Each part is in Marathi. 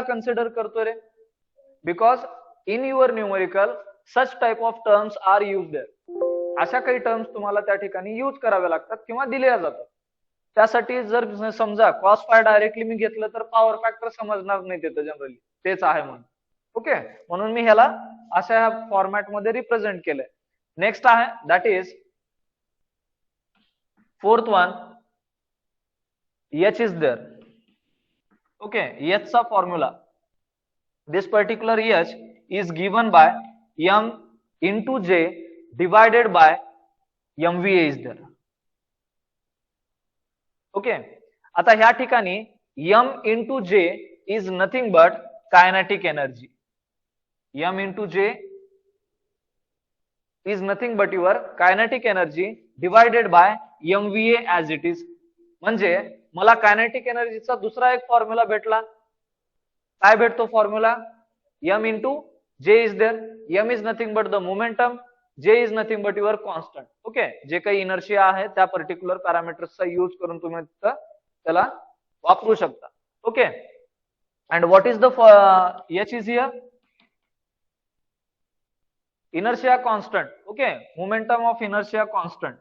कन्सिडर करतो रे? Because in your numerical such type of terms are use there. अशा काही टर्म्स तुम्हाला त्या ठिकाणी यूज कराव्या लागतात किंवा दिल्या जातात. त्यासाठी जर समजा कॉस फाय डायरेक्टली मी घेतलं तर पॉवर फॅक्टर समजणार नाही तिथं जनरली तेच आहे म्हणून. ओके, म्हणून मी ह्याला अशा फॉर्मॅट मध्ये रिप्रेझेंट केलंय. नेक्स्ट आहे that is fourth one, H is there. Okay, H चा formula, this particular H is given by M into J divided by MVA is there. Okay, आता ह्या ठिकाणी M into J is nothing but kinetic energy. M into J is nothing but your kinetic energy divided by MVA as it is. म्हणजे मला कायनेटिक एनर्जीचा दुसरा एक फॉर्म्युला भेटला. काय भेटतो formula? M into J is there. M is nothing but the momentum, J is nothing but your constant. Okay, जे काही इनर्शिया आहे त्या पर्टिक्युलर पॅरामीटर्सचा यूज करून तुम्ही त्याला वापरू शकता. Okay, and what is the H is here? Inertia constant. Okay, momentum of inertia constant.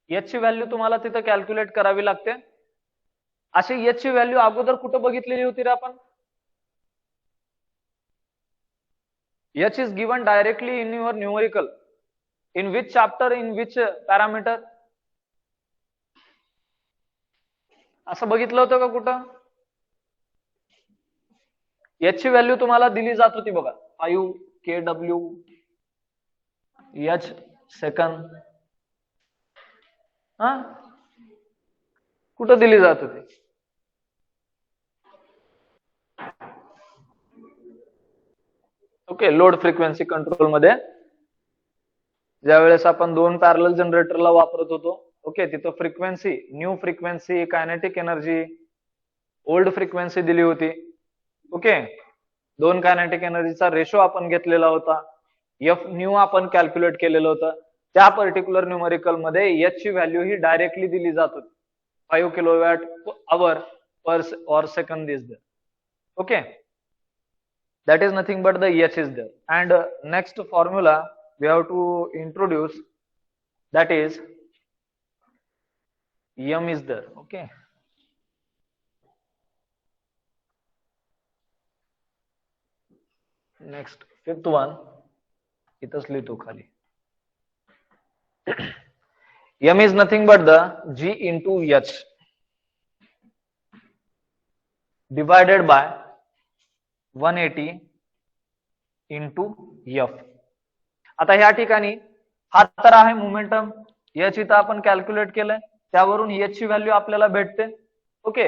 H ची व्हॅल्यू तुम्हाला तिथे कॅल्क्युलेट करावी लागते. अशी H ची व्हॅल्यू अगोदर कुठे बघितलेली होती रे आपण? H is given directly in your numerical. In which chapter, in which parameter? असं बघितलं होतं का कुठं? H ची व्हॅल्यू तुम्हाला दिली जात होती बघा, 5 kW H सेकंद. हा, कुठं दिली जात होती? ओके, लोड फ्रिक्वेन्सी कंट्रोल मध्ये ज्या वेळेस आपण दोन पॅरलल जनरेटरला वापरत होतो. ओके, तिथं frequency, new frequency, kinetic energy, old frequency दिली होती. ओके, दोन कायनेटिक एनर्जीचा रेशो आपण घेतलेला होता. एफ न्यू आपण कॅल्क्युलेट केलेलं होतं. त्या पर्टिक्युलर न्यूमरिकल मध्ये एच ची व्हॅल्यू ही डायरेक्टली दिली जात होती. 5 किलोवॅट आवर पर और second is there. Okay, that is nothing but the H is there. And next formula we have to introduce, that is M is there. Okay, next fifth one, इथंच लिहितो खाली. M is nothing but the G into H divided by 180 into F. आता ह्या ठिकाणी हा तर आहे मोमेंटम. H इथं आपण कॅल्क्युलेट केलंय, त्यावरून H ची व्हॅल्यू आपल्याला भेटते. Okay,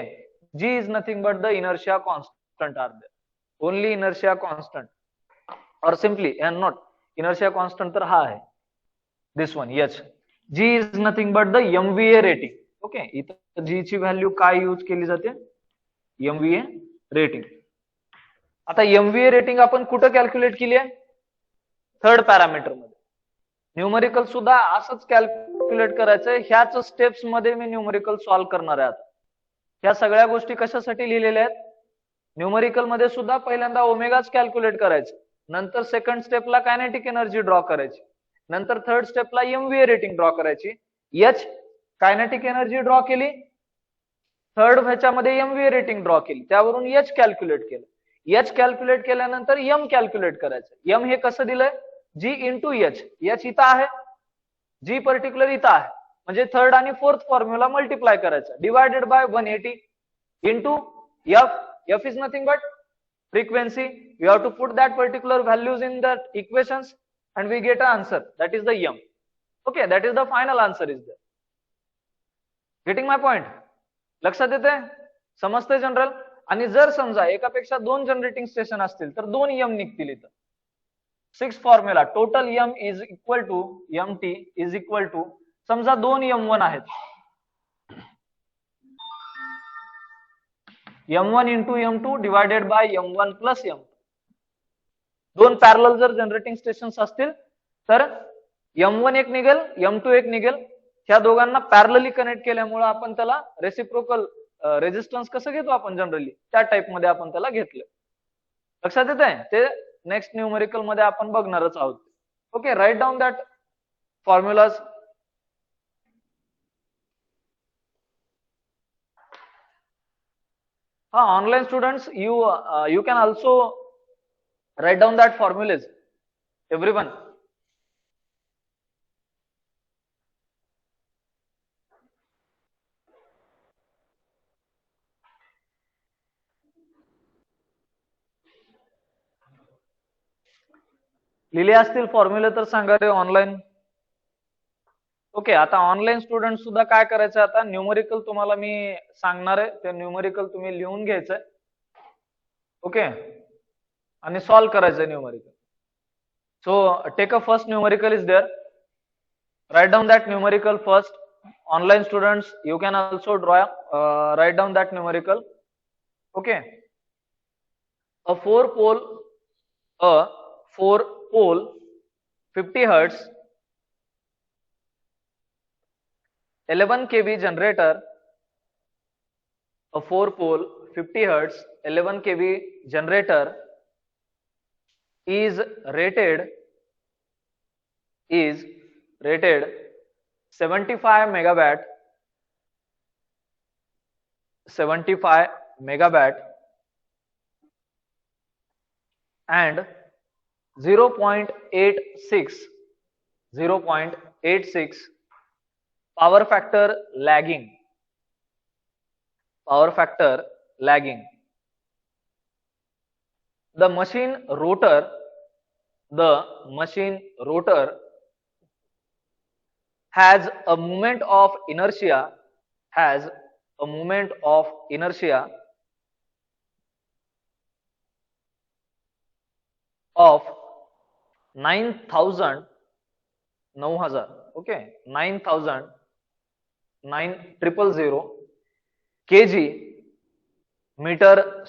G is nothing but the inertia constant are there. Only inertia constant or simply and not inertia constant तर हा आहे, this one H. G is nothing but the MVA rating. Okay, इथं G ची व्हॅल्यू काय यूज केली जाते? MVA rating. आता MVA रेटिंग आपण कुठं कॅल्क्युलेट केली आहे? थर्ड पॅरामीटर मध्ये. न्यूमरिकल सुद्धा असंच कॅल्क्युलेट करायचंय. ह्याच स्टेप्स मध्ये मी न्यूमरिकल सॉल्व्ह करणार आहे. आता ह्या सगळ्या गोष्टी कशासाठी लिहिलेल्या आहेत? न्यूमरिकल मध्ये सुद्धा पहिल्यांदा ओमेगाच कॅल्क्युलेट करायचं, नंतर सेकंड स्टेपला कायनेटिक एनर्जी ड्रॉ करायची, नंतर थर्ड स्टेपला MVA रेटिंग ड्रॉ करायची. H कायनेटिक एनर्जी ड्रॉ केली, थर्ड ह्याच्यामध्ये MVA रेटिंग ड्रॉ केली, त्यावरून H कॅल्क्युलेट केलं. H कॅल्क्युलेट केल्यानंतर M कॅल्क्युलेट करायचं. M हे कसं दिलंय? G into H. H इथं आहे, G पर्टिक्युलर इथं आहे, म्हणजे थर्ड आणि फोर्थ फॉर्म्युला मल्टिप्लाय करायचा, divided by 180 into F. F is nothing but frequency. You have to put that particular values in the equations and we get an answer. That is the M. Okay, that is the final answer is there. Getting my point? लक्षात येते? समजते जनरल? आणि जर समजा एकापेक्षा दोन जनरेटिंग स्टेशन असतील तर दोन M निघतील इथं. 6 formula total M is equal to MT is equal to, समजा दोन M1 आहेत, M1 into M2 divided by M1 plus M2. दोन पॅरलल जर जनरेटिंग स्टेशन असतील तर M1 एक निघेल, M2 एक निघेल, ह्या दोघांना पॅरलली कनेक्ट केल्यामुळे आपण त्याला रेसिप्रोकल रेजिस्टन्स कसं घेतो आपण जनरली त्या टाइप मध्ये आपण त्याला घेतलं. लक्षात येत आहे? ते नेक्स्ट न्यूमेरिकल मध्ये आपण बघणारच आहोत. Okay, right down that formulas. हा, online students, you can also write down that formulas, everyone. लिहिले असतील फॉर्म्युले तर सांगा रे ऑनलाइन. ओके, आता ऑनलाइन स्टुडंट सुद्धा काय करायचं, आता न्यूमरिकल तुम्हाला मी सांगणार आहे, ते न्यूमरिकल तुम्ही लिहून घ्यायचंय. ओके, आणि सॉल्व्ह करायचंय numerical. So take a first numerical is there. Write down that numerical first. Online students, you can also write down that numerical. Okay. A four pole 50 hertz 11 kV generator. A 4 pole 50 hertz 11 kV generator is rated 75 megawatt and 0.86 power factor lagging. The machine rotor has a moment of inertia of 9,000 okay, 9,000 kg meter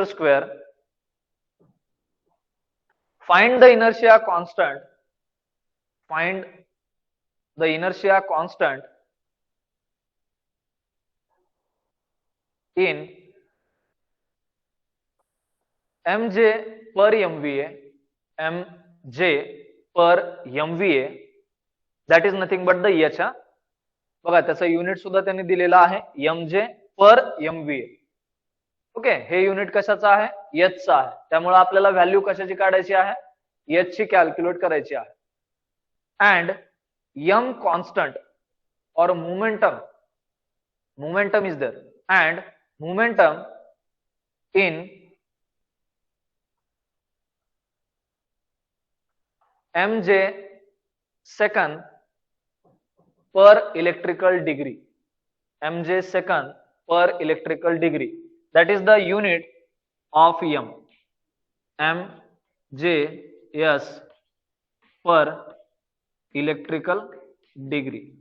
square. Find the inertia constant in mj per MVA, that is nothing but the h. बघा, त्याचा युनिट सुद्धा त्यांनी दिलेला आहे, mj per MVA. ओके, हे युनिट कशाचं आहे, h चं आहे. त्यामुळे आपल्याला व्हॅल्यू कशाची काढायची आहे, h ची कॅल्क्युलेट करायची आहे. And m constant or momentum is there, and momentum in mj second per electrical degree. mj second per electrical degree, that is the unit of m. mjs per electrical degree.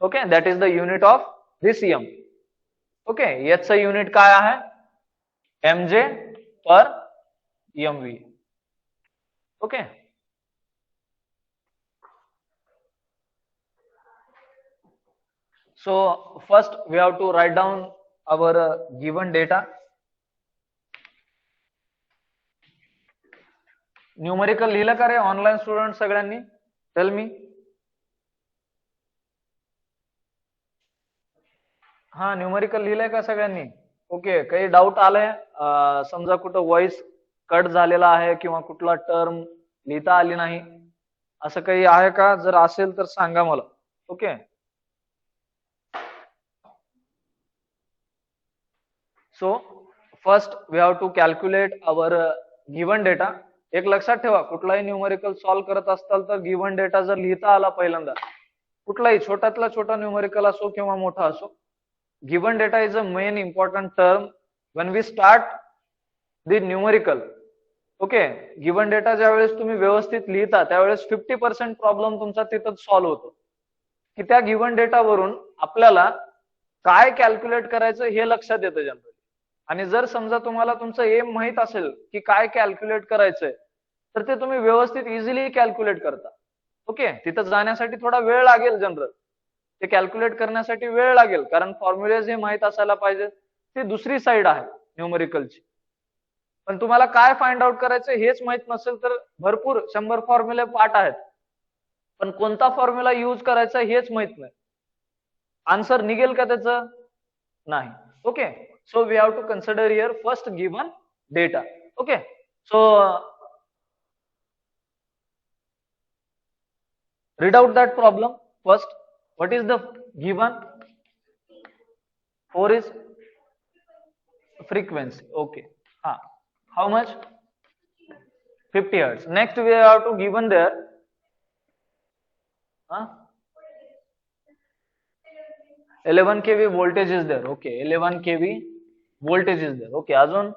Okay, that is the unit of this m. Okay, h चा युनिट काय आहे, mj per MV. Okay. So first we have to write down our given data. Numerical लिहिलं का रे ऑनलाइन स्टुडंट सगळ्यांनी? Tell me. हा, न्यूमरिकल लिहिलंय का सगळ्यांनी? ओके, काही डाऊट आलाय? समजा कुठं व्हॉइस कट झालेला आहे किंवा कुठला टर्म लिहिता आली नाही, असं काही आहे का? जर असेल तर सांगा मला. Okay, so first we have to calculate our given data. एक लक्षात ठेवा, कुठलाही न्यूमरिकल सॉल्व्ह करत असताल तर गिवन डेटा जर लिहिता आला पहिल्यांदा, कुठलाही छोट्यातला छोटा न्यूमरिकल असो किंवा मोठा असो, given data is a main important term when we start the numerical. Okay, given data ज्या वेळेस तुम्ही व्यवस्थित लिहिता त्यावेळेस 50% प्रॉब्लेम तुमचा तिथं सॉल्व्ह होतो, की त्या गिवन डेटावरून आपल्याला काय कॅल्क्युलेट करायचं हे लक्षात येतं जनरली. आणि जर समजा तुम्हाला तुमचं एम माहित असेल की काय कॅल्क्युलेट करायचंय, तर ते तुम्ही व्यवस्थित इझिली कॅल्क्युलेट करता. ओके, तिथं जाण्यासाठी थोडा वेळ लागेल जनरल, ते कॅल्क्युलेट करण्यासाठी वेळ लागेल, कारण फॉर्म्युलेज हे माहित असायला पाहिजे. ती दुसरी साइड आहे न्यूमरिकलची. पण तुम्हाला काय फाइंड आउट करायचं हेच माहित नसेल तर भरपूर 100 फॉर्म्युले पाठ आहेत, पण कोणता फॉर्म्युला यूज करायचा हेच माहित नाही. आन्सर निघेल का त्याचं? नाही. Okay, so we have to consider here first given data. Okay, so read out that problem first. What is the given? 4 is frequency. Okay. How much? 50 hertz. Next we have to given there. 11 kV voltage is there. Okay. 11 kV voltage is there. Okay. Azun.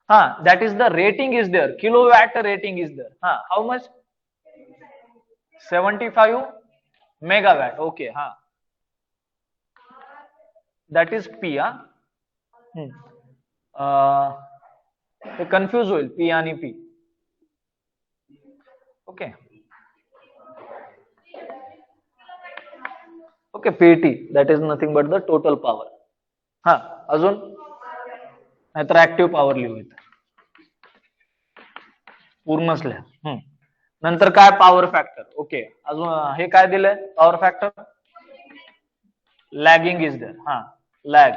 That is the rating is there. Kilowatt rating is there. How much? 75 megawatt. Okay. That is P. Confuse होईल P आणि P. Okay. Okay, PT, that is nothing but the total power. अजून नाहीतर ऍक्टिव्ह पॉवर लिहू इथं, पूर्णच लिहा. नंतर काय? Power factor. ओके, अजून हे काय दिलंय? Power factor lagging is there. Lag.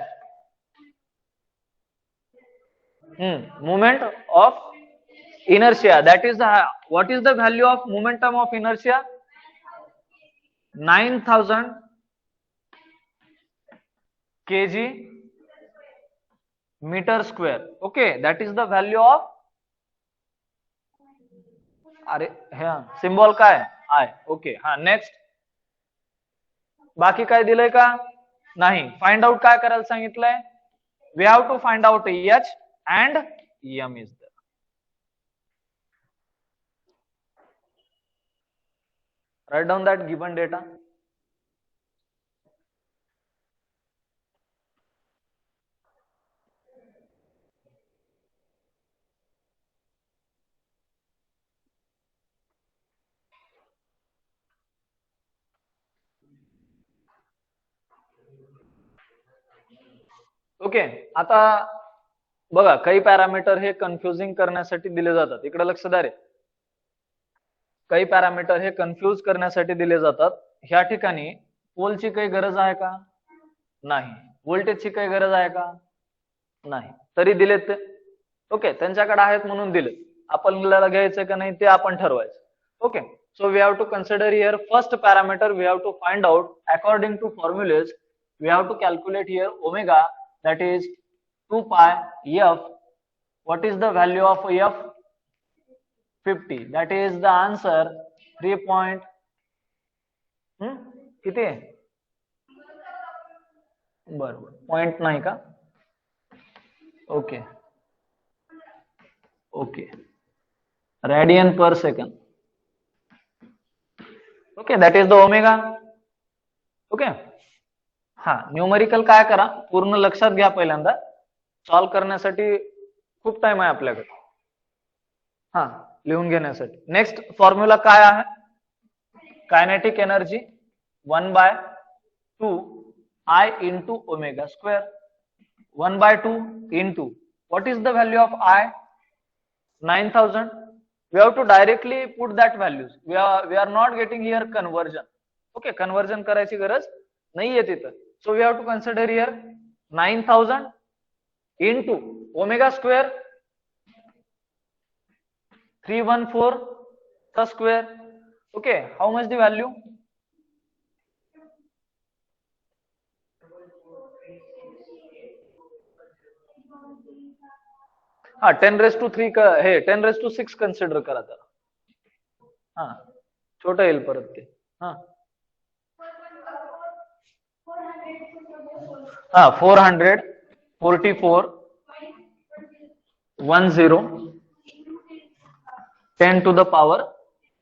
Moment of inertia, that is what is the value of momentum of inertia? 9000 kg meter square. Okay, that is the value of, अरे सिम्बॉल काय? I. ओके. नेक्स्ट. बाकी काय दिलंय का? नाही. फाइंड आउट काय करायला सांगितलंय? We have to find out H and M is there. Write down that given data. Okay, आता बघा काही पॅरामीटर हे कन्फ्युजिंग करण्यासाठी दिले जातात. इकडे लक्ष द्या रे. काही पॅरामीटर हे कन्फ्यूज करण्यासाठी दिले जातात. ह्या ठिकाणी पोलची काही गरज आहे का? नाही. व्होल्टेजची काही गरज आहे का? नाही. तरी दिलेत ते. ओके, त्यांच्याकडे आहेत म्हणून दिलेत. आपल्याला घ्यायचं का नाही ते आपण ठरवायचं. Okay, so we have to consider here first parameter. We have to find out according to formulas. We have to calculate here omega, that is 2 pi f. What is the value of f? 50. That is the answer. 3 point किती आहे? बरोबर, पॉइंट नाही का? Okay okay, radian per second. Okay, that is the omega. Okay, numerical काय करा, पूर्ण लक्षात घ्या. पहिल्यांदा सॉल्व्ह करण्यासाठी खूप टाइम आहे आपल्याकडे, लिहून घेण्यासाठी. नेक्स्ट फॉर्म्युला काय आहे? Kinetic energy 1/2 I into omega square. 1/2 into what is the value of I? 9000. We have to directly put that values. We are not getting here conversion. Okay, conversion करायची गरज नाहीये तिथं. So we have to consider here 9000 into omega square 314 the square. Okay, how much the value? हाँ 10⁻³ का हे 10⁻⁶ कन्सिडर करा त्याला. छोटा येईल परत ते. 444 10 to the power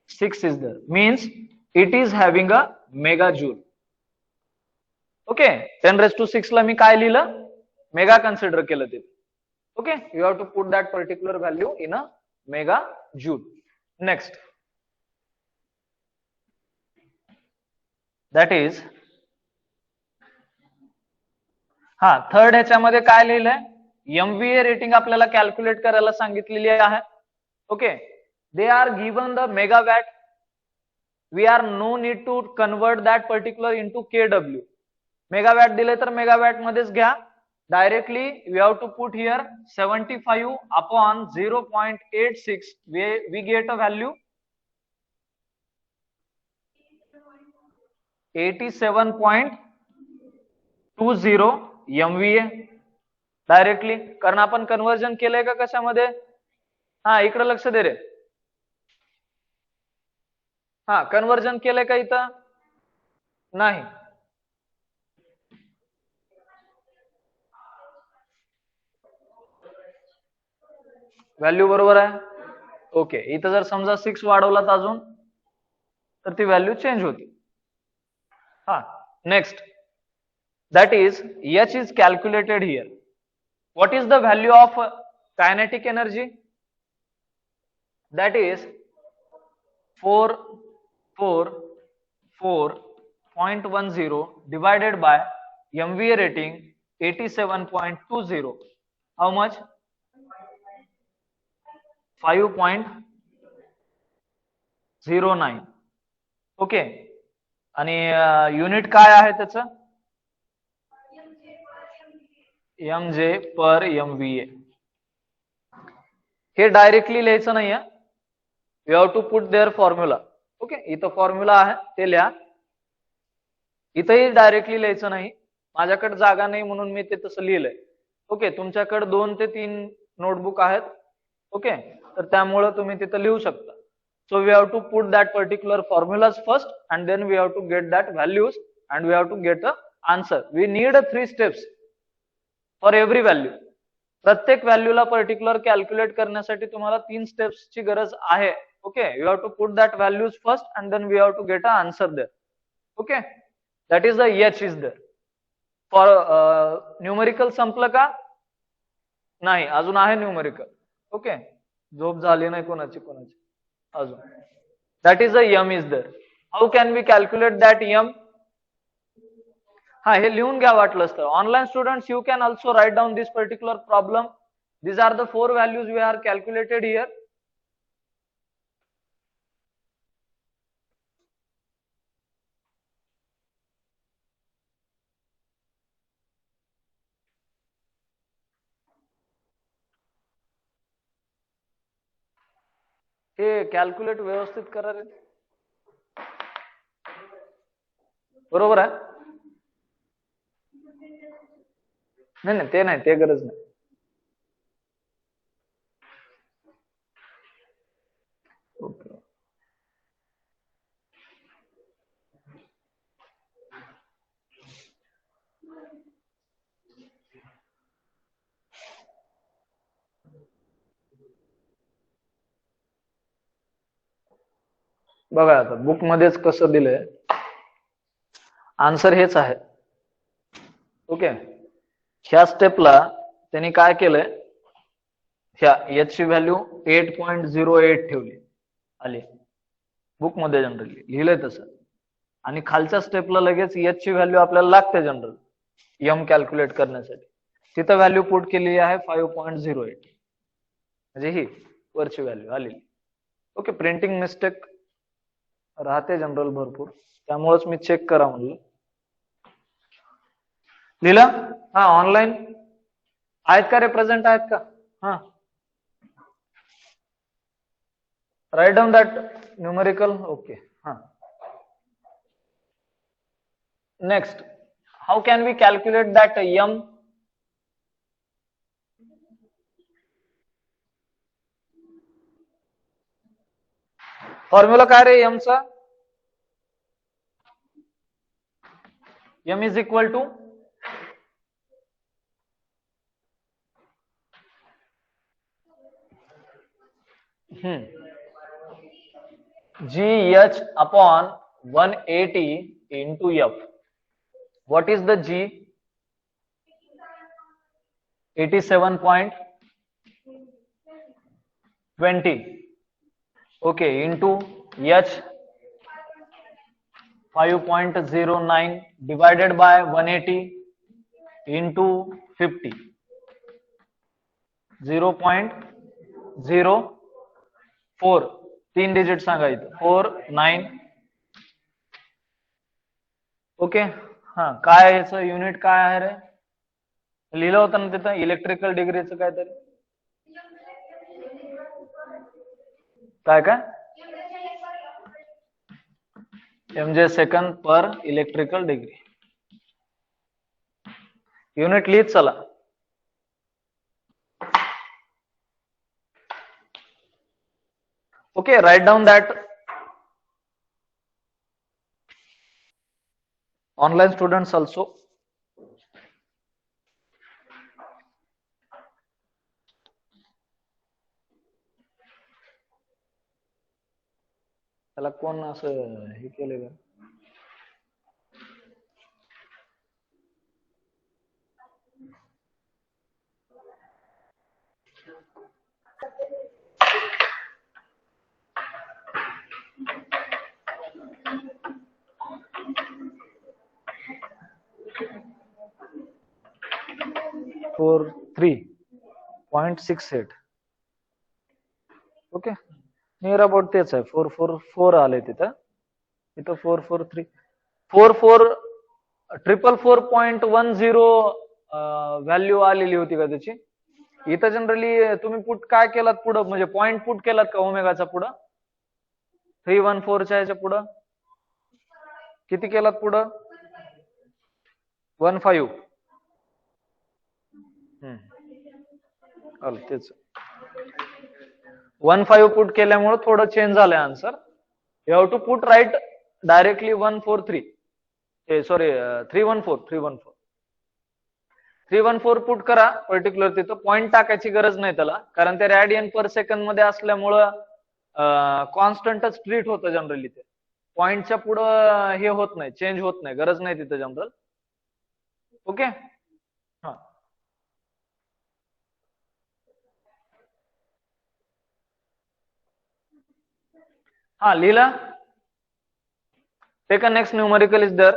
6 is there. Means it is having a megajoule. Okay, 10⁻⁶ ला मी काय लिहिलं? मेगा कन्सिडर केलं ते. Okay, you have to put that particular value in a megajoule. Next, that is third ह्याच्यामध्ये काय लिहिलंय, एमव्हीए रेटिंग आपल्याला कॅल्क्युलेट करायला सांगितलेली आहे. Okay, they are given the megawatt. We are no need to convert that particular into KW. Megawatt दिले तर मेगावॅट मध्येच घ्या. Directly we have to put here 75 upon 0.86. We get a value 87.20 MVA directly, कारण आपण कन्वर्जन केलंय का कशामध्ये. इकडे लक्ष दे रे. कन्वर्जन केलंय का इथं, नाही. व्हॅल्यू बरोबर आहे. ओके, इथं जर समजा 6 वाढवलात अजून तर ती व्हॅल्यू चेंज होती. Next, that is H is calculated here. What is the value of kinetic energy? That is 444.10 divided by MVA rating 87.20. How much? 5.09. Okay, आणि युनिट काय आहे त्याचं, MJ पर MVA. हे डायरेक्टली लिहायचं नाहीये, you have to put there formula. Okay, इथं फॉर्म्युला आहे ते लिहा. इथंही डायरेक्टली लिहायचं नाही, माझ्याकडे जागा नाही म्हणून मी ते तसं लिहिलंय. ओके, तुमच्याकडे 2 ते 3 नोटबुक आहेत. ओके, तर त्यामुळे तुम्ही तिथं लिहू शकता. So we have to put that particular formulas first and then we have to get that values and we have to get the answer. We need a 3 steps for every value. प्रत्येक व्हॅल्यूला पर्टिक्युलर कॅल्क्युलेट करण्यासाठी तुम्हाला 3 स्टेप्स ची गरज आहे. Okay, you have to put that values first and then we have to get an answer there. Okay, that is the H is there. For numerical संपलं का, नाही अजून आहे न्यूमेरिकल. ओके, झोप झाली नाही कोणाची अजून. That is the M is there. How can we calculate that M? हे लिहून घ्या वाटलंच तर. Online students, you can also write down this particular problem. These are the 4 values we are calculated here. हे कॅल्क्युलेट व्यवस्थित करा रे. बरोबर आहे. नाही ते नाही, ते गरज नाही. ओके, बघा आता बुक मध्येच कसं दिलंय, आन्सर हेच आहे. ओके, ह्या स्टेपला त्यांनी काय केलंय, ह्या H ची व्हॅल्यू 8.08 ठेवली, आली बुक मध्ये जनरली लिहिलंय तसं. आणि खालच्या स्टेपला लगेच H ची व्हॅल्यू आपल्याला लागते जनरल M कॅल्क्युलेट करण्यासाठी. तिथं व्हॅल्यू पुट केलेली आहे 5.08, म्हणजे ही वरची व्हॅल्यू आलेली. ओके, प्रिंटिंग मिस्टेक राहते जनरल भरपूर, त्यामुळेच मी चेक करा म्हणलं. लिहिलं? ऑनलाईन आहेत का, रिप्रेझेंट आहेत का? Write down that numerical. Okay, next, how can we calculate that M? Formula काय रे M चा? M is equal to GH upon 180 into F. What is the G? 87.20. 20, okay, into H 5.09 divided by 180 into 50, 0.04, 3 digit सांगा इथं 49, ओके. हा, काय याचं युनिट काय आहे रे? लिहिलं होतं ना तिथं इलेक्ट्रिकल डिग्रीचं काहीतरी, काय काय MJ सेकंड पर इलेक्ट्रिकल डिग्री. युनिट लिहित चला. Okay, write down that. Online students also. त्याला कोण असं हे केले का? फोर 3.68. ओके, नियर अबाउट तेच आहे. 444 आले तिथं, इथं 443, 444.10 व्हॅल्यू आलेली होती का त्याची. इथं जनरली तुम्ही पुट काय केलात पुढं, म्हणजे पॉइंट पुट केलात का ओमेगाचा पुढं 314 च्या ह्याच्या पुढं किती केलात पुढं 15. तेच 15 पुट केल्यामुळे थोडं चेंज झालंय answer. You have to put right directly 143, sorry 314 put करा पर्टिक्युलर. तिथं पॉइंट टाकायची गरज नाही त्याला, कारण ते रॅडियन पर सेकंड मध्ये असल्यामुळं कॉन्स्टंटच ट्रीट होतं जनरली. ते पॉइंटच्या पुढं हे होत नाही, चेंज होत नाही, गरज नाही तिथं जनरल. ओके, हा लिहिला. Take a next numerical is there.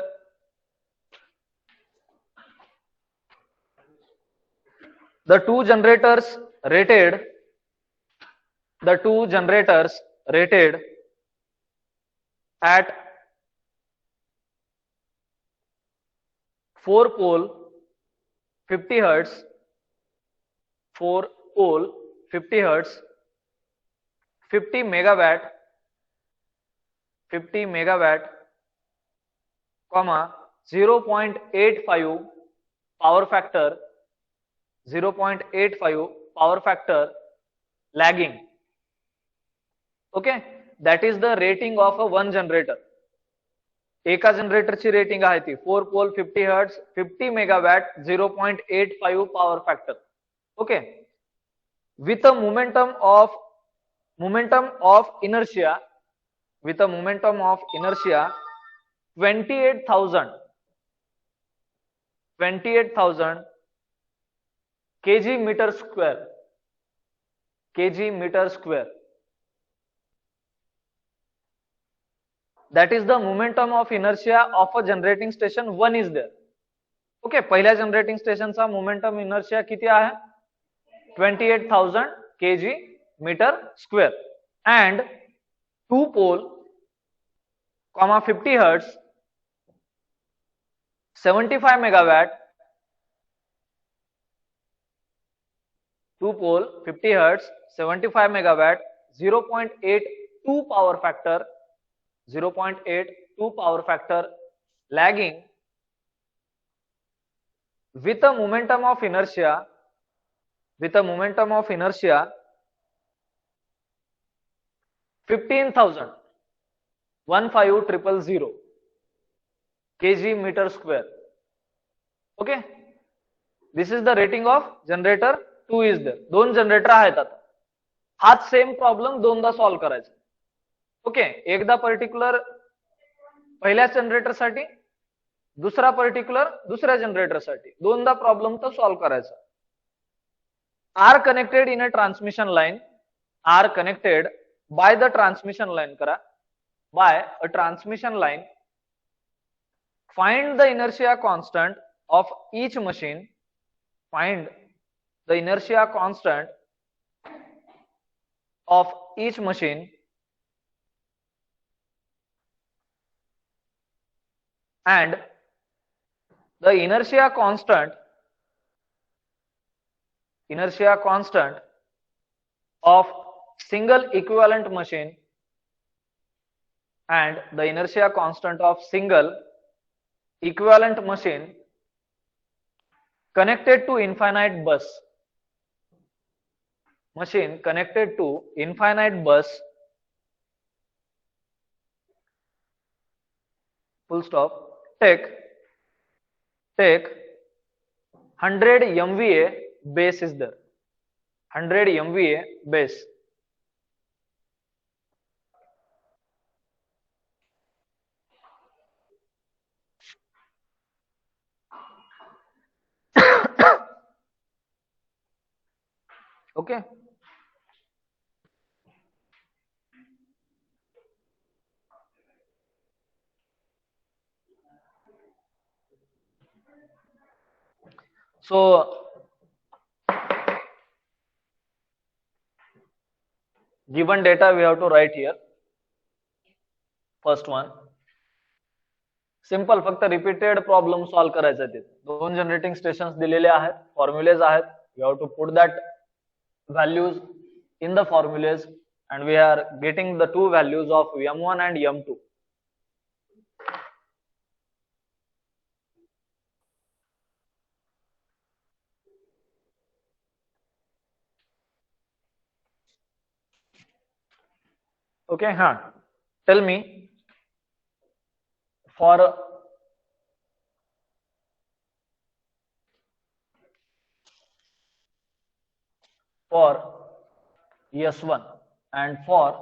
The two generators rated at 4 pole 50 hertz, 4 pole 50 hertz, 50 megawatt, comma 0.85 power factor, 0.85 power factor lagging. Okay, that is the rating of a one generator. एका जनरेटरची रेटिंग आहे ती 4 pole 50 hertz 50 megawatt 0.85 power factor. Okay, with a momentum of inertia 28,000 kg meter square. That is the momentum of inertia of a generating station 1 is there. Okay, पहिल्या generating station चा momentum inertia किती आहे 28,000 kg meter square and 2 pole, 50 hertz 75 megawatt, 2 pole 50 hertz 75 megawatt 0.82 power factor, 0.82 power factor lagging with a momentum of inertia 15,000 kg meter square. Okay, this is the rating of generator 2 is there. दोन जनरेटर आहेत. आता हाच सेम प्रॉब्लेम दोनदा सॉल्व्ह करायचा. ओके, एकदा पर्टिक्युलर पहिल्या जनरेटर साठी, दुसरा पर्टिक्युलर दुसऱ्या जनरेटर साठी, दोनदा प्रॉब्लेम तो सॉल्व्ह करायचा. Are connected in a transmission line are connected by the transmission line. Kara, by a transmission line. Find the inertia constant of each machine. Find the inertia constant of each machine and the inertia constant of single equivalent machine and the inertia constant of single equivalent machine connected to infinite bus. Machine connected to infinite bus, full stop, take 100 MVA base is there. 100 MVA base. Okay. So given data we have to write here. First one. Simple, फक्त रिपीटेड प्रॉब्लेम सॉल्व करायचे आहेत. दोन जनरेटिंग स्टेशन्स दिलेले आहेत, फॉर्म्युलेज आहेत. We have to put that values in the formulas and we are getting the two values of m1 and m2. Okay, tell me for S1 and for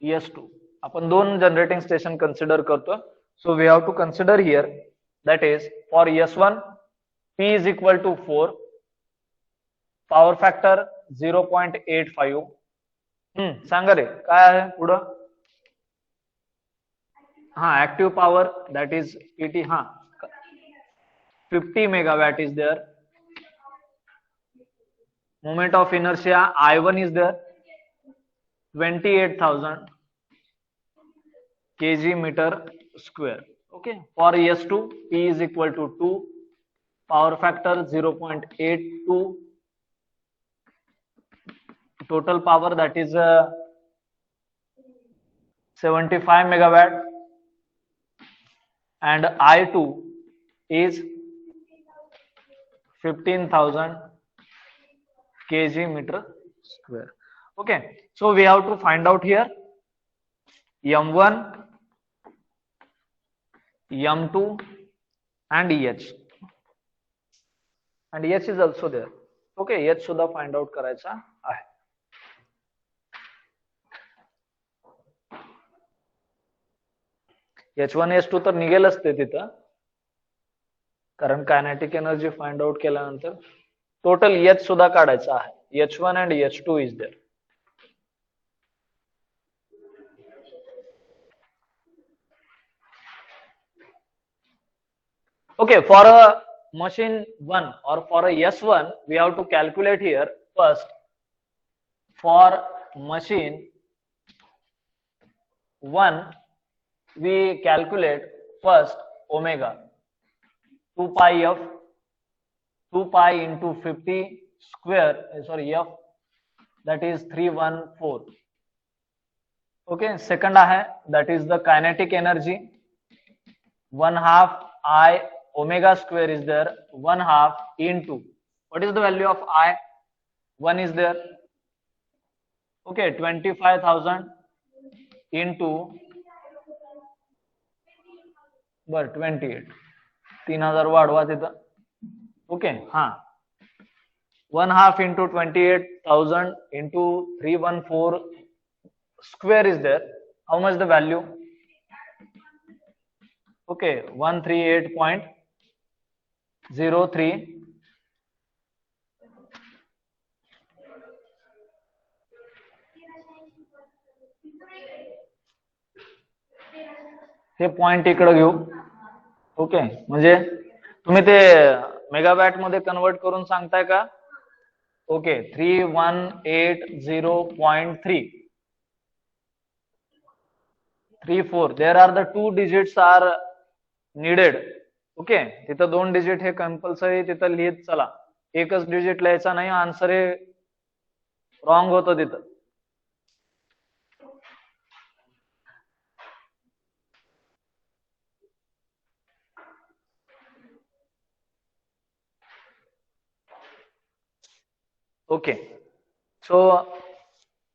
S2 आपण दोन जनरेटिंग स्टेशन कन्सिडर करतो. So we have to consider here, that is for S1 P is equal to 4, power factor 0.85. सांगा रे काय आहे पुढं. Active power that is PT 50 megawatt is there. Moment of inertia I1 is there, 28,000 kg meter square. Okay, for S2 P is equal to 2, power factor 0.82, total power that is 75 megawatt, and I2 is 15,000 kg meter square. Okay, so we have to find out here M1, M2 and H, and H is also there. Okay, H सुद्धा find out करायचा आहे. H1 H2 तर निघेलच ते तिथं, कारण कायनेटिक एनर्जी फाइंड आउट केल्यानंतर टोटल H सुद्धा काढायचा आहे. H1 and H2 is there. Okay, for a machine 1 or for a S1 we have to calculate here first. For machine 1 we calculate first omega 2 pi f, 2 pi into 50 square, f, that is 314. Okay, second that is the kinetic energy, 1/2 I omega square is there, 1/2 into, what is the value of I? 1 is there. Okay, 25,000 into 28, 3000 वाढवा तिथं. Okay, 1/2 into 28,000 into 314 square is there. How much the value? Okay, 138.03. हे पॉइंट इकडे घेऊ. ओके, म्हणजे तुम्ही ते मेगावॅट मध्ये कन्वर्ट करून सांगताय का? Okay, 3180.34. There are the 2 digits are needed. Okay, तिथं 2 डिजिट हे कंपल्सरी तिथं लिहित चला. एकच डिजिट लिहायचा नाही, आन्सर हे रॉंग होतं तिथं. Okay, so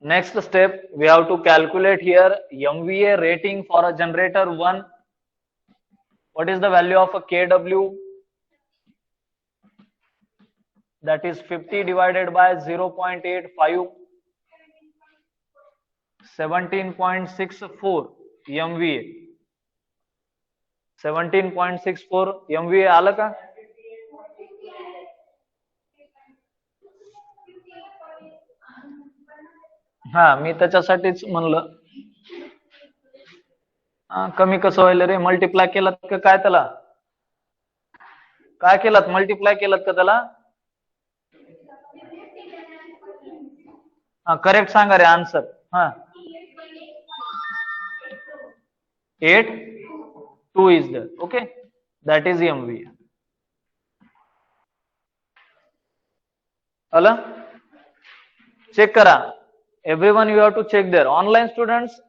next step we have to calculate here MVA rating for a generator 1. What is the value of a kW? That is 50 divided by 0.85, 17.64 MVA. 17.64 MVA आलं का? हा, मी त्याच्यासाठीच म्हणलं. कमी कसं व्हायला रे? मल्टिप्लाय केलात का काय त्याला? काय केलात? मल्टिप्लाय केलात का त्याला? हा, करेक्ट सांगा रे आन्सर. हा, 8.2 is there. Okay, that is MVA. आलं? चेक करा. Everyone you have to check there. Online students,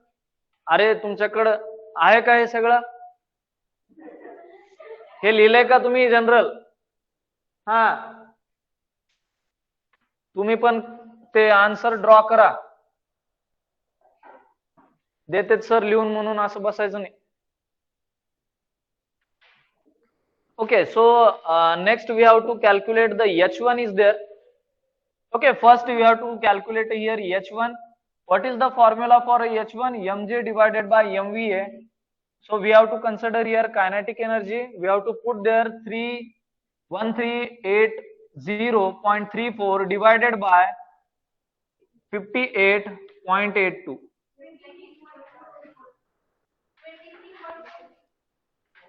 अरे तुमच्याकडं आहे का हे सगळं? हे लिहिलंय का तुम्ही जनरल? हा, तुम्ही पण ते आन्सर ड्रॉ करा. देतेत सर लिहून म्हणून असं बसायचं नाही. Okay, so next we have to calculate the H1 is there. Okay, first we have to calculate here H1. What is the formula for H1? Mj divided by MVA. So we have to consider here kinetic energy. We have to put there 1380.34 divided by 58.82.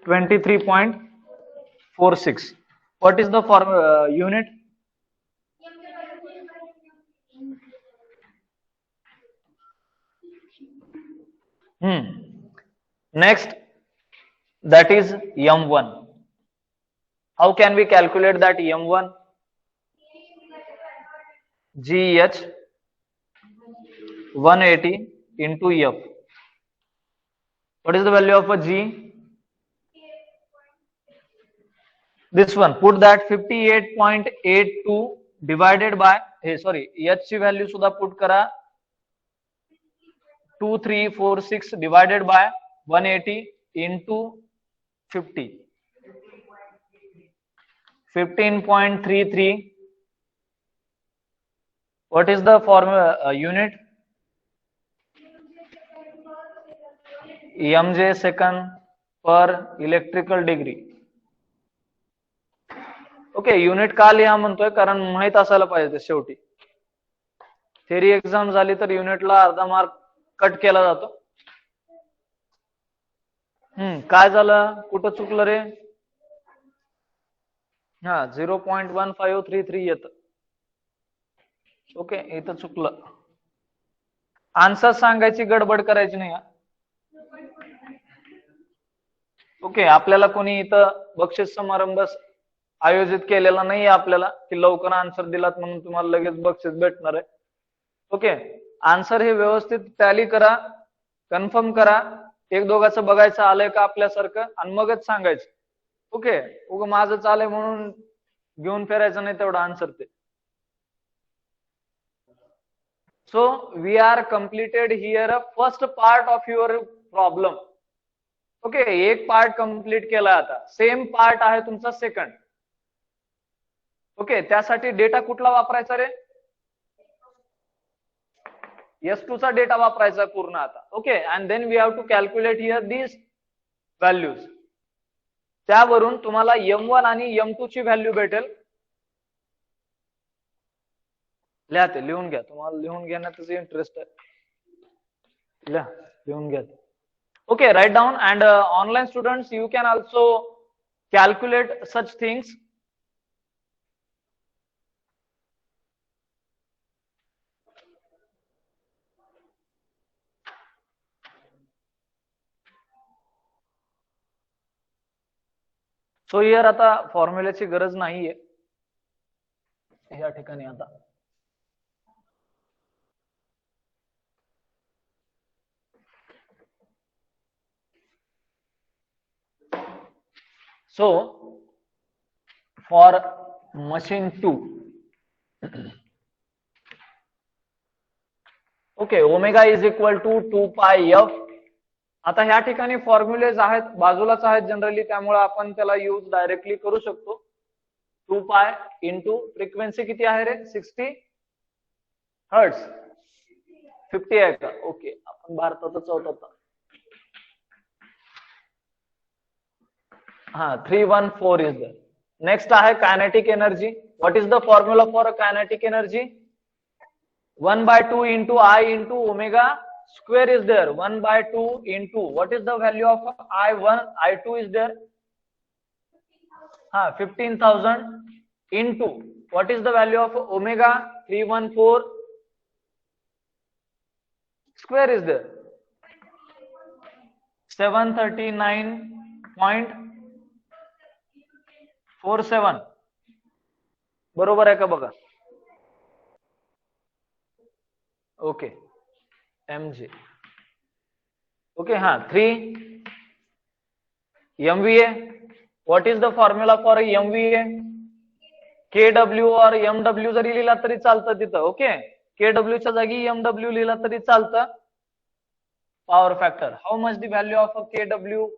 23.46. What is the unit? Next, that is M1. How can we calculate that M1? GH 180 into F. What is the value of a G? This one. Put that 58.82 divided by, H ची value सुद्धा put करा. 2346 divided by 180 into 50. 15.33. What is the formula unit? MJ second per electrical degree. Okay, unit का लिहा म्हणतोय? कारण माहित असायला पाहिजे शेवटी. थेरी एक्झाम झाली तर युनिटला अर्धा मार्क कट केला जातो. काय झालं? कुठं चुकलं रे? हा, 0.1533 येत. ओके, इथं चुकलं. आन्सर सांगायची गडबड करायची नाही. ओके, आपल्याला कोणी इथं बक्षीस समारंभ आयोजित केलेला नाही आपल्याला की लवकर आन्सर दिलात म्हणून तुम्हाला लगेच बक्षीस भेटणार आहे. ओके, आन्सर हे व्यवस्थित टॅली करा, कन्फर्म करा. एक दोघांचं बघायचं आलंय का आपल्यासारखं आणि मगच सांगायचं. ओके, उगं माझं चालय म्हणून घेऊन फिरायचं नाही तेवढं आन्सर ते. So we are completed here a first part of your problem. Okay, एक पार्ट कंप्लीट केला. आता सेम पार्ट आहे तुमचा सेकंड. ओके, त्यासाठी डेटा कुठला वापरायचा रे? S2 चा डेटा वापरायचा पूर्ण आता. Okay, and then we have to calculate here these values. त्यावरून तुम्हाला M1 आणि M2 ची व्हॅल्यू भेटेल. लिहा ते, लिहून घ्या. तुम्हाला लिहून घेण्यातच इंटरेस्ट आहे. लिहा, लिहून घ्या. Okay, write down, and online students, you can also calculate such things. So here आता फॉर्म्युल्याची गरज नाहीये या ठिकाणी आता. So for machine 2, okay, omega is equal to 2 pi F. आता ह्या ठिकाणी फॉर्म्युलेज आहेत, बाजूलाच आहेत जनरली, त्यामुळे आपण त्याला यूज डायरेक्टली करू शकतो. 2 पाय इंटू फ्रिक्वेन्सी किती आहे रे? 60 हर्ट्स. 50 आहे का? ओके, आपण भारतातच आहोत आता. हाँ, 314 is there. Next है kinetic energy. What is the formula for a kinetic energy? 1/2 into I into omega square is there. 1/2 into what is the value of I1? I2 is there. हाँ, 15,000 into what is the value of omega? 314 square is there. 739.47 बरोबर आहे का बघा. Okay, mj. ओके, हाँ, 3 MVA. What is the formula for MVA? KW और MW जरी लिहिला तरी चालतं तिथं. ओके, KW च्या जागी MW लिहिला तरी चालतं. Power factor. How much the value of a KW?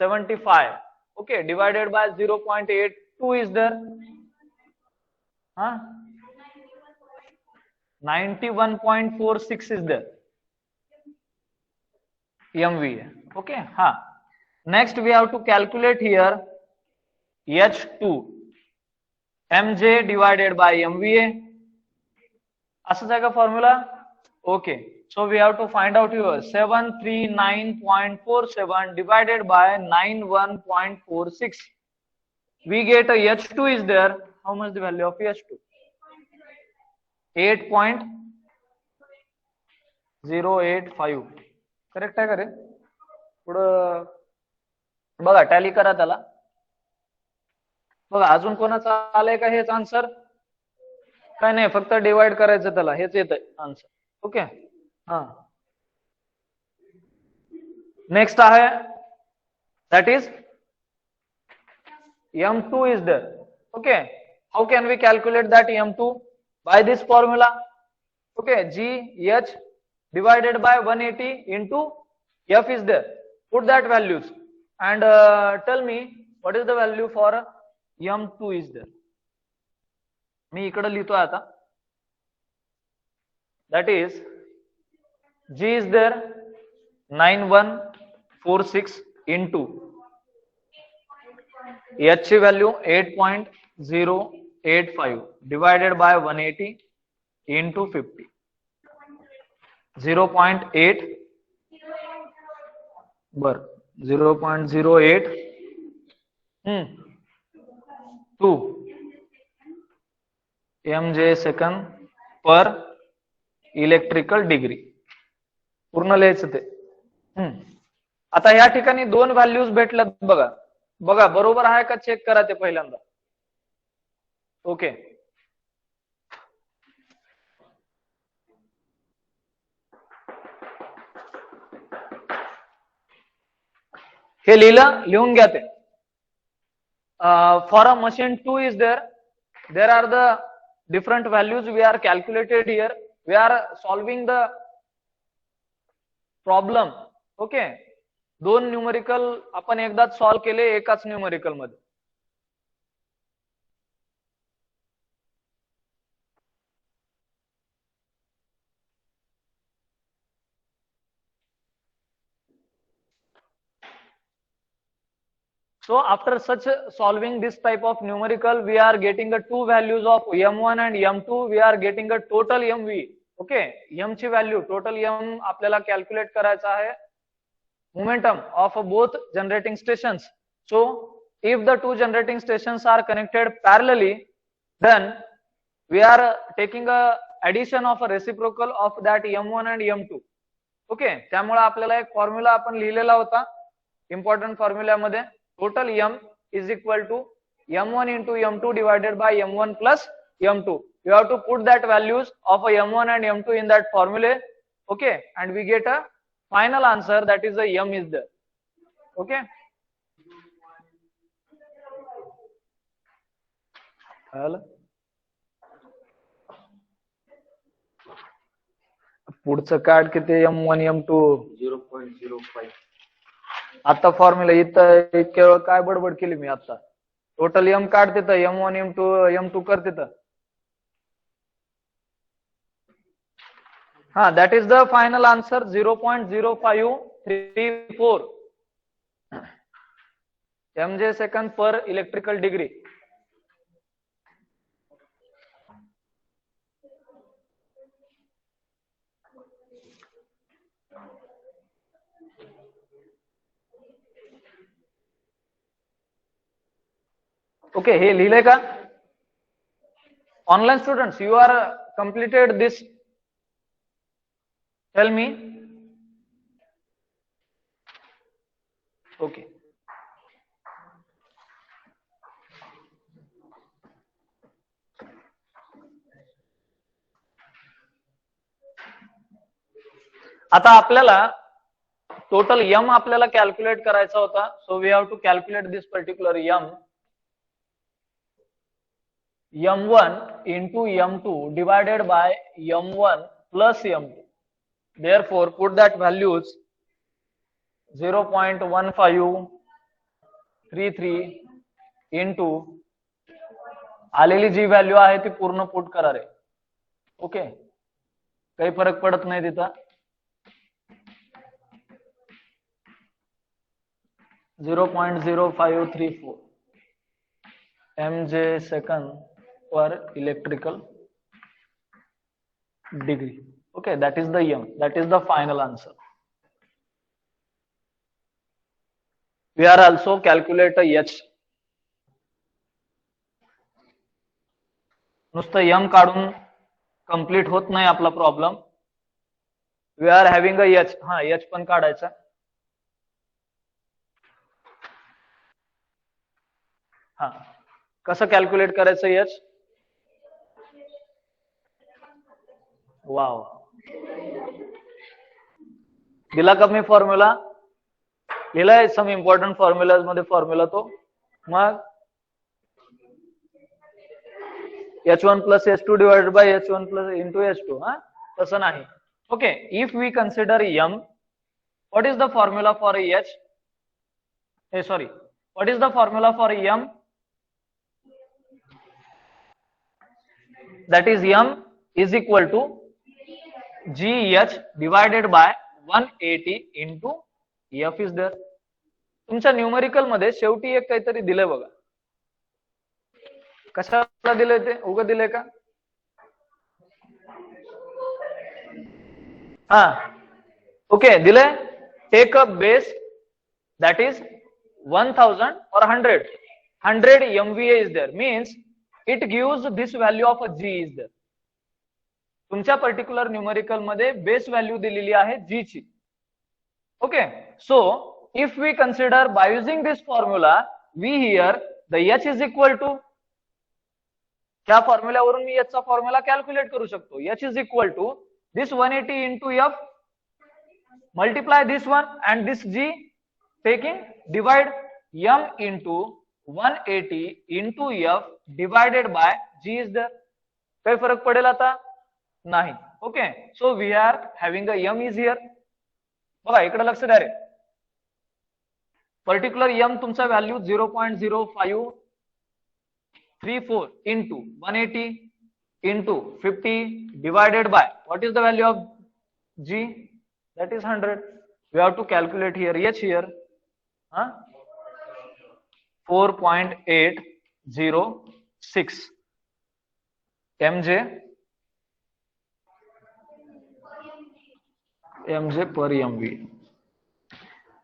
75. Okay, divided by 0.82 is there. Huh? 91.46 is there. MVA. Okay. Huh. Next we have to calculate here H2. MJ divided by MVA. असं जाएगा formula. Okay. So we have to find out here 739.47 divided by 91.46. We get a H2 is there. How much the value of H2? 8.085. Correct आहे का रे? पुढं बघा, टॅली करा त्याला. बघा, अजून कोणाचं आलंय का हेच आन्सर? काय नाही, फक्त डिवाइड करायचं त्याला, हेच येतंय आन्सर. ओके. हाँ, नेक्स्ट है that is M2 is there. Okay, how can we calculate that M2? By this formula. Okay, GH divided by 180 into F is there. Put that values and tell me what is the value for M2 is there. मी इकडे लिहितोय आता. That is G is there 9146 into H value 8.085 divided by 180 into 50. 0.8 बर 0.08 2 mj सेकंद पर इलेक्ट्रिकल डिग्री. पूर्ण लिहायचं ते. आता या ठिकाणी दोन व्हॅल्यूज भेटल्यात बघा. बघा बरोबर आहे का चेक करा ते पहिल्यांदा. ओके, हे लिहिलं, लिहून घ्या ते. For a machine 2 is there are the different values we are calculated here. We are solving the problem. Okay, दोन न्यूमेरिकल आपण एकदाच सॉल्व केले एकाच न्यूमेरिकल मध्ये. So after such solving this type of numerical, we are getting the two values of M1 and M2. We are getting a total MV. Okay, M ची व्हॅल्यू टोटल M आपल्याला कॅल्क्युलेट करायचा आहे. momentum of both generating stations. So if the two generating stations are connected parallelly, then we are taking a addition of a reciprocal of that m1 and m2. Okay, त्यामुळे आपल्याला एक फॉर्म्युला आपण लिहिलेला होता इम्पॉर्टंट फॉर्म्युल्यामध्ये, total m is equal to m1 into m2 divided by m1 plus m2. You have to put that values of a m1 and m2 in that formula. Okay, and we get a final answer, that is the m is there. Okay, पुढचं काढ किती m1 m2 0.05. आता फॉर्म्युला इथं केवळ काय बडबड केली मी आता, टोटल m काढ तिथं m1 m2 कर तिथं. हा, that is the final answer 0.0534 mj second per electrical degree. Okay, हे लिहिले का? Online students, you are completed this, tell me. Okay, आता आपल्याला टोटल m आपल्याला कॅल्क्युलेट करायचा होता. So we have to calculate this particular m1 into m2 divided by m1 plus m2. Therefore put that values 0.1533 into आलेली जी व्हॅल्यू आहे ती पूर्ण पुट करा रे. ओके, काही फरक पडत नाही तिथं. 0.0534 mj second per electrical degree. Okay, that is the m, that is the final answer. We are also calculate h. नुसतं m काढून कंप्लीट होत नाही आपला problem. We are having a h. हा, h पण काढायचा. हा, कसं कॅल्क्युलेट करायचं h? वाव, दिला का मी फॉर्म्युला? लिहिलाय सम इम्पॉर्टंट फॉर्म्युलाज मध्ये फॉर्म्युला तो. मग h1 plus h2 divided by h1 plus into h2. हा, तसं नाही. Okay, if we consider m, what is the formula for h? Sorry, what is the formula for m? That is m is equal to gh divided by 180 into f is there. तुमच्या न्यूमरिकल मध्ये शेवटी एक काहीतरी दिलंय बघा. कशाला दिलंय ते? उगा दिलंय का? हा, ओके, दिलंय. Take a base that is 1000 or 100 MVA is there, means it gives this value of a g is there. तुमच्या पर्टिक्युलर न्यूमरिकल मध्ये बेस व्हॅल्यू दिलेली आहे g ची. Okay, so if we consider by using this formula, we here the h is equal to, त्या फॉर्म्युल्यावरून मी h चा फॉर्म्युला कॅल्क्युलेट करू शकतो. h is equal to this 180 into f multiply this one and this g, taking divide m into 180 into f divided by g is there. काही फरक पडेल आता? नाही. Okay, so we are having a m is here. बघा इकडे लक्ष द्या रे. पर्टिक्युलर m तुमचा value 0.0534 into 180 into 50 divided by what is the value of g? That is 100. We have to calculate here h here. 4.806 mj per mv.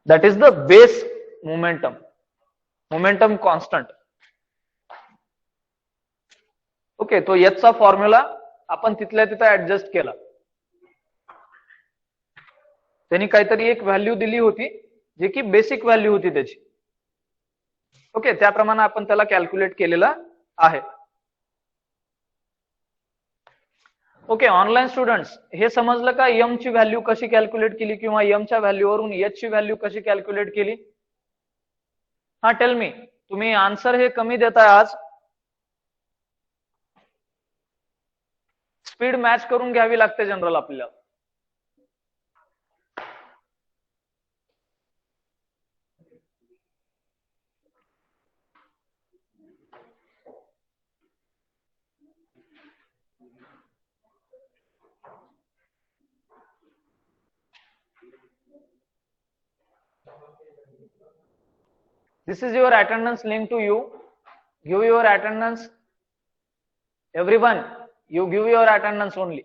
that is the base momentum constant. Okay, तो याचा फॉर्म्युला आपण तिथल्या तिथं ऍडजस्ट केला. त्यांनी काहीतरी एक व्हॅल्यू दिली होती जे की बेसिक व्हॅल्यू होती त्याची. ओके, त्याप्रमाणे आपण त्याला कॅल्क्युलेट केलेला आहे. ओके, ऑनलाईन स्टुडंट्स, हे समजलं का एम ची व्हॅल्यू कशी कॅल्क्युलेट केली किंवा एम च्या व्हॅल्यूवरून एच ची व्हॅल्यू कशी कॅल्क्युलेट केली? हा, टेल मी. तुम्ही आन्सर हे कमी देताय आज. स्पीड मॅच करून घ्यावी लागते जनरल आपल्याला. This is your attendance link to you. Give your attendance. Everyone, you give your attendance only.